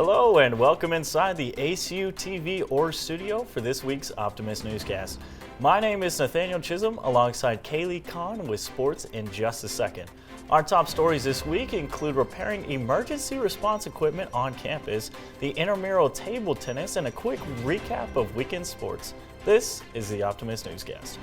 Hello and welcome inside the ACU TV or studio for this week's Optimist Newscast. My name is Nathaniel Chisholm alongside Kaylee Kahn with sports in just a second. Our top stories this week include repairing emergency response equipment on campus, the intramural table tennis, and a quick recap of weekend sports. This is the Optimist Newscast.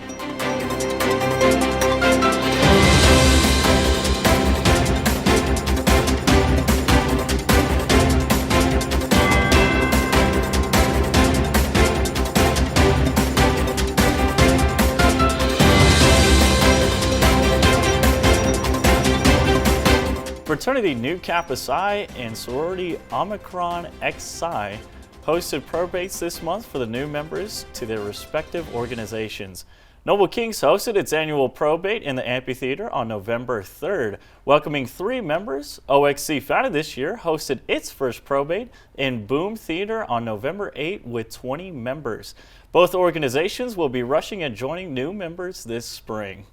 Fraternity Nu Kappa Psi and sorority Omicron X Psi posted probates this month for the new members to their respective organizations. Noble Kings hosted its annual probate in the amphitheater on November 3rd, welcoming 3 members. OXC, founded this year, hosted its first probate in Boom Theater on November 8 with 20 members. Both organizations will be rushing and joining new members this spring.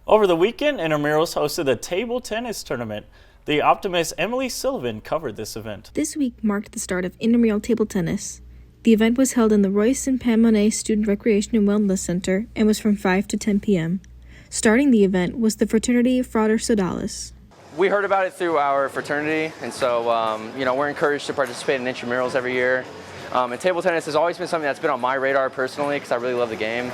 Over the weekend, Intramurals hosted a table tennis tournament. The Optimist Emily Sullivan covered this event. This week marked the start of intramural table tennis. The event was held in the Royce and Pam Monet Student Recreation and Wellness Center and was from 5 to 10 p.m. Starting the event was the fraternity Frater Sodalis. We heard about it through our fraternity, and so we're encouraged to participate in intramurals every year. And table tennis has always been something that's been on my radar personally because I really love the game.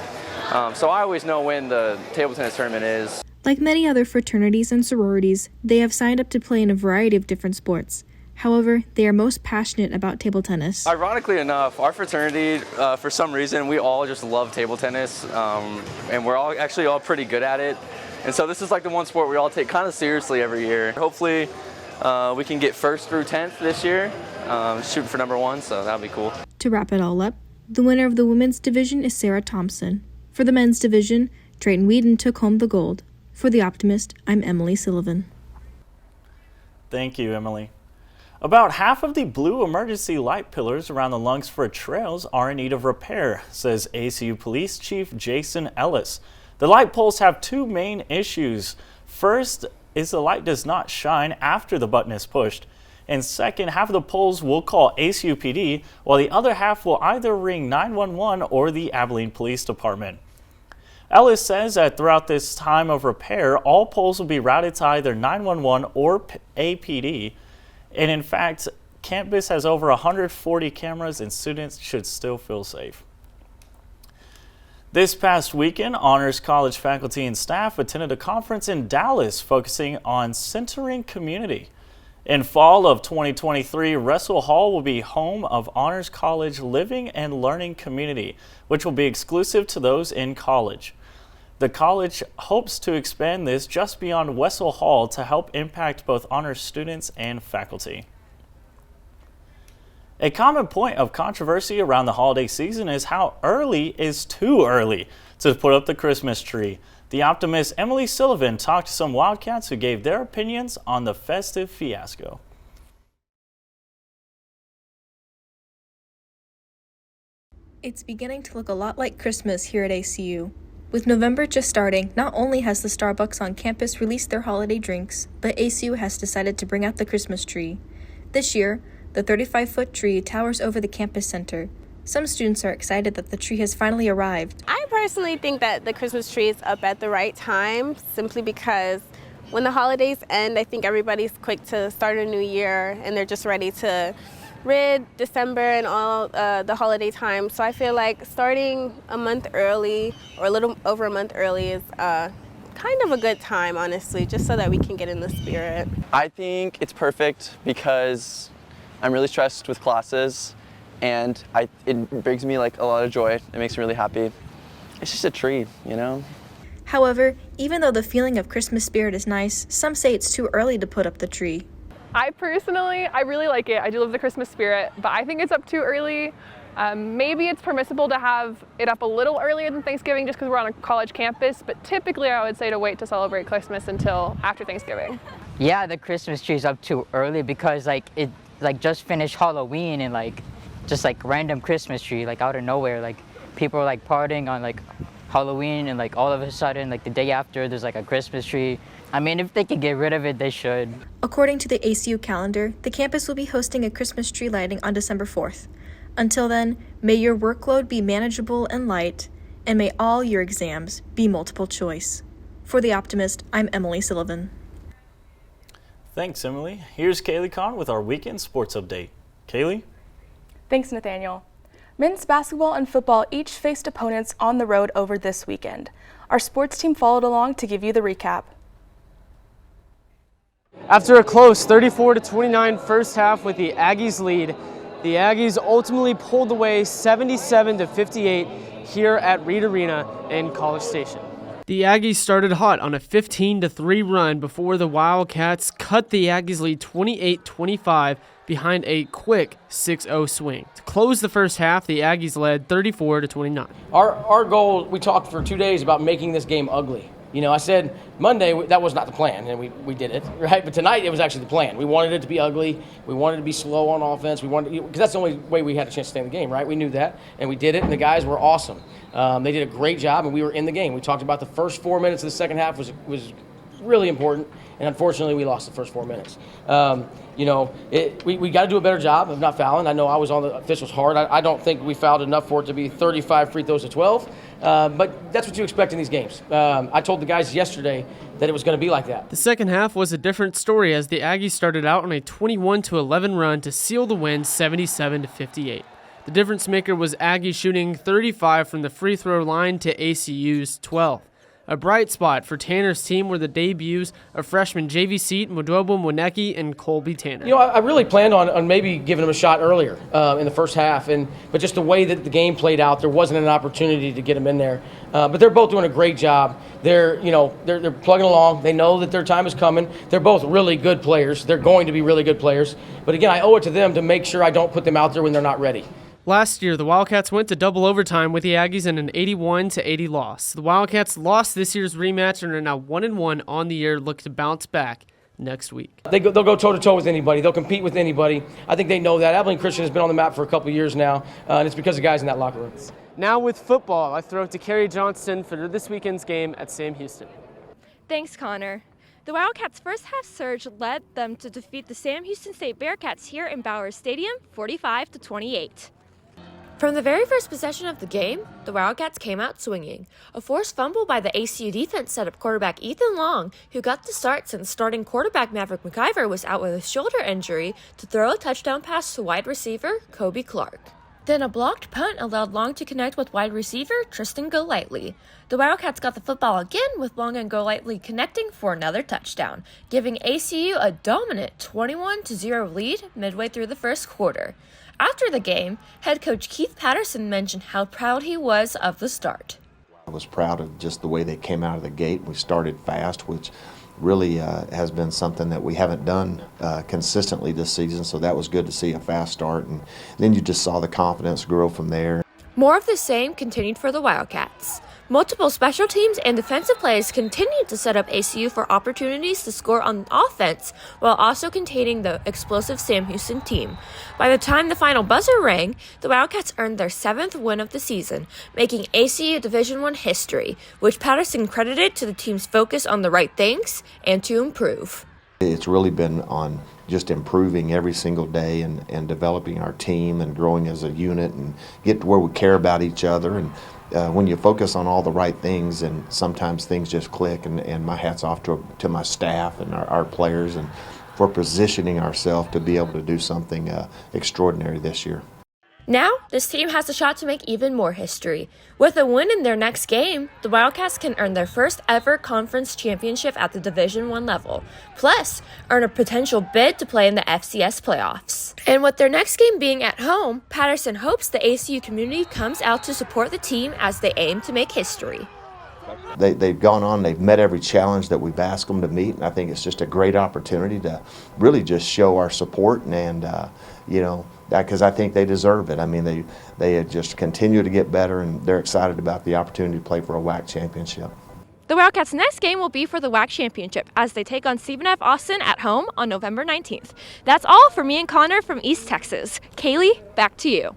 So I always know when the table tennis tournament is. Like many other fraternities and sororities, they have signed up to play in a variety of different sports. However, they are most passionate about table tennis. Ironically enough, our fraternity, for some reason, we all just love table tennis, and we're all pretty good at it. And so this is like the one sport we all take kind of seriously every year. Hopefully, we can get 1st through 10th this year, shooting for number 1, so that'll be cool. To wrap it all up, the winner of the women's division is Sarah Thompson. For the men's division, Drayton Whedon took home the gold. For The Optimist, I'm Emily Sullivan. Thank you, Emily. About half of the blue emergency light pillars around the Lungsford trails are in need of repair, says ACU Police Chief Jason Ellis. The light poles have 2 main issues. First is the light does not shine after the button is pushed. And second, half of the poles will call ACU PD, while the other half will either ring 911 or the Abilene Police Department. Ellis says that throughout this time of repair, all poles will be routed to either 911 or APD. And in fact, campus has over 140 cameras and students should still feel safe. This past weekend, Honors College faculty and staff attended a conference in Dallas focusing on centering community. In fall of 2023, Russell Hall will be home of Honors College Living and Learning Community, which will be exclusive to those in college. The college hopes to expand this just beyond Wessel Hall to help impact both honors students and faculty. A common point of controversy around the holiday season is how early is too early to put up the Christmas tree. The Optimist Emily Sullivan talked to some Wildcats who gave their opinions on the festive fiasco. It's beginning to look a lot like Christmas here at ACU. With November just starting, not only has the Starbucks on campus released their holiday drinks, but ACU has decided to bring out the Christmas tree. This year, the 35-foot tree towers over the campus center. Some students are excited that the tree has finally arrived. I personally think that the Christmas tree is up at the right time, simply because when the holidays end, I think everybody's quick to start a new year and they're just ready to rid December and all the holiday time. So I feel like starting a month early or a little over a month early is kind of a good time, honestly, just so that we can get in the spirit. I think it's perfect because I'm really stressed with classes, and it brings me like a lot of joy. It makes me really happy. It's just a tree, you know? However, even though the feeling of Christmas spirit is nice, some say it's too early to put up the tree. I really like it. I do love the Christmas spirit, but I think it's up too early. Maybe it's permissible to have it up a little earlier than Thanksgiving just because we're on a college campus, but typically I would say to wait to celebrate Christmas until after Thanksgiving. Yeah, the Christmas tree is up too early because it just finished Halloween and just random Christmas tree out of nowhere. People are partying on Halloween and like all of a sudden, like the day after, there's like a Christmas tree. I mean, if they could get rid of it, they should. According to the ACU calendar, the campus will be hosting a Christmas tree lighting on December 4th. Until then, may your workload be manageable and light, and may all your exams be multiple choice. For The Optimist, I'm Emily Sullivan. Thanks, Emily. Here's Kaylee Kahn with our weekend sports update. Kaylee? Thanks, Nathaniel. Men's basketball and football each faced opponents on the road over this weekend. Our sports team followed along to give you the recap. After a close 34-29 first half with the Aggies lead, the Aggies ultimately pulled away 77-58 here at Reed Arena in College Station. The Aggies started hot on a 15-3 run before the Wildcats cut the Aggies lead 28-25 behind a quick 6-0 swing. To close the first half, the Aggies led 34-29. Our goal, we talked for 2 days about making this game ugly. You know, I said Monday that was not the plan, and we did it, right? But tonight it was actually the plan. We wanted it to be ugly. We wanted to be slow on offense. We wanted because that's the only way we had a chance to stay in the game, right? We knew that, and we did it, and the guys were awesome. They did a great job, and we were in the game. We talked about the first 4 minutes of the second half was really important, and unfortunately we lost the first 4 minutes. We got to do a better job of not fouling. I know I was on the officials hard. I don't think we fouled enough for it to be 35 free throws to 12, but that's what you expect in these games. I told the guys yesterday that it was going to be like that. The second half was a different story as the Aggies started out on a 21-11 run to seal the win 77-58. The difference maker was Aggie shooting 35 from the free throw line to ACU's 12. A bright spot for Tanner's team were the debuts of freshman JV Seat, Modobo Monecki, and Colby Tanner. You know, I really planned on maybe giving them a shot earlier in the first half, but just the way that the game played out, there wasn't an opportunity to get them in there. But they're both doing a great job. They're plugging along. They know that their time is coming. They're both really good players. They're going to be really good players. But again, I owe it to them to make sure I don't put them out there when they're not ready. Last year, the Wildcats went to double overtime with the Aggies in an 81-80 loss. The Wildcats lost this year's rematch and are now 1-1 on the year, look to bounce back next week. They'll go toe-to-toe with anybody. They'll compete with anybody. I think they know that. Abilene Christian has been on the map for a couple of years now, and it's because of guys in that locker room. Now with football, I throw it to Kerry Johnston for this weekend's game at Sam Houston. Thanks, Connor. The Wildcats' first half surge led them to defeat the Sam Houston State Bearcats here in Bowers Stadium 45-28. From the very first possession of the game, the Wildcats came out swinging. A forced fumble by the ACU defense set up quarterback Ethan Long, who got the start since starting quarterback Maverick McIver was out with a shoulder injury, to throw a touchdown pass to wide receiver Kobe Clark. Then a blocked punt allowed Long to connect with wide receiver Tristan Golightly. The Wildcats got the football again with Long and Golightly connecting for another touchdown, giving ACU a dominant 21-0 lead midway through the first quarter. After the game, head coach Keith Patterson mentioned how proud he was of the start. I was proud of just the way they came out of the gate. We started fast, which really has been something that we haven't done consistently this season, so that was good to see a fast start. And then you just saw the confidence grow from there. More of the same continued for the Wildcats. Multiple special teams and defensive plays continued to set up ACU for opportunities to score on offense while also containing the explosive Sam Houston team. By the time the final buzzer rang, the Wildcats earned their 7th win of the season, making ACU Division I history, which Patterson credited to the team's focus on the right things and to improve. It's really been on just improving every single day and developing our team and growing as a unit and get to where we care about each other. And when you focus on all the right things, and sometimes things just click, and my hat's off to my staff and our players and for positioning ourselves to be able to do something extraordinary this year. Now, this team has a shot to make even more history. With a win in their next game, the Wildcats can earn their first ever conference championship at the Division I level, plus earn a potential bid to play in the FCS playoffs. And with their next game being at home, Patterson hopes the ACU community comes out to support the team as they aim to make history. They've gone on, they've met every challenge that we've asked them to meet, and I think it's just a great opportunity to really just show our support and because I think they deserve it. I mean, they just continue to get better, and they're excited about the opportunity to play for a WAC championship. The Wildcats' next game will be for the WAC championship as they take on Stephen F. Austin at home on November 19th. That's all for me and Connor from East Texas. Kaylee, back to you.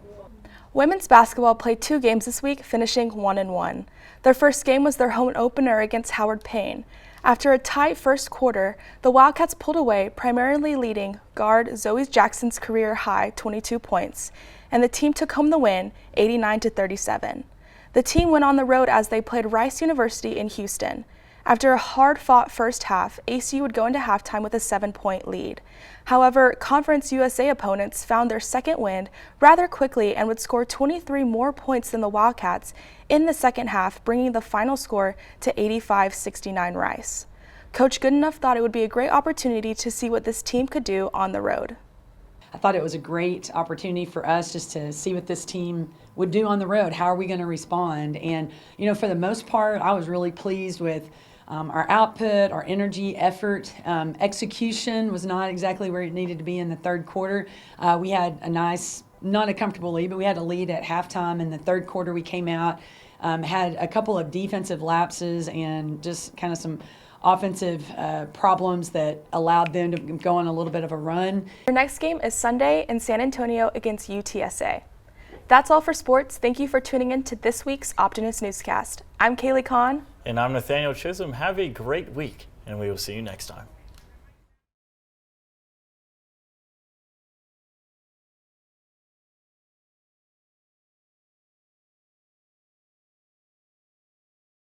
Women's basketball played 2 games this week, finishing 1-1. Their first game was their home opener against Howard Payne. After a tight first quarter, the Wildcats pulled away, primarily leading guard Zoe Jackson's career-high 22 points, and the team took home the win, 89-37. The team went on the road as they played Rice University in Houston. After a hard-fought first half, ACU would go into halftime with a 7-point lead. However, Conference USA opponents found their second wind rather quickly and would score 23 more points than the Wildcats in the second half, bringing the final score to 85-69 Rice. Coach Goodenough thought it would be a great opportunity to see what this team could do on the road. I thought it was a great opportunity for us just to see what this team would do on the road. How are we going to respond? And, you know, for the most part, I was really pleased with our output, our energy, effort. Execution was not exactly where it needed to be in the third quarter. We had a nice, not a comfortable lead, but we had a lead at halftime. In the third quarter, we came out, had a couple of defensive lapses and just kind of some offensive problems that allowed them to go on a little bit of a run. Your next game is Sunday in San Antonio against UTSA. That's all for sports. Thank you for tuning in to this week's Optimist Newscast. I'm Kaylee Kahn. And I'm Nathaniel Chisholm. Have a great week, and we will see you next time.